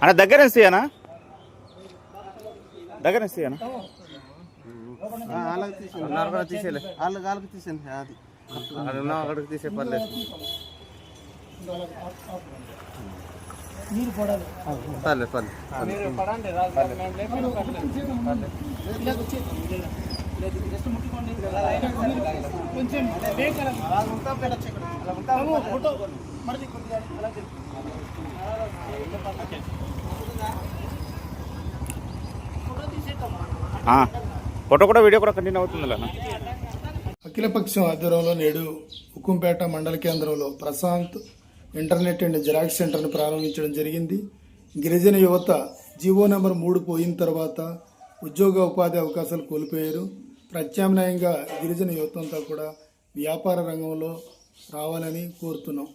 అన్న దగ్గర ఇస్తాయనా దగ్గర ఇస్తాయనా వాళ్ళకి తీసేలే వాళ్ళకి తీసేయండి అది అక్కడికి తీసే పర్లేదు పర్లేదు ఫోటో కూడా వీడియో కూడా కంటిన్యూ అవుతుంది. అఖిలపక్షం ఆధ్వర్యంలో నేడు ఉక్కుంపేట మండల కేంద్రంలో ప్రశాంత్ ఇంటర్నెట్ అండ్ జిరాక్స్ సెంటర్ను ప్రారంభించడం జరిగింది. గిరిజన యువత జీవో నెంబర్ 3 పోయిన తర్వాత ఉద్యోగ ఉపాధి అవకాశాలు కోల్పోయారు. ప్రత్యామ్నాయంగా గిరిజన యువత అంతా కూడా వ్యాపార రంగంలో రావాలని కోరుతున్నాం.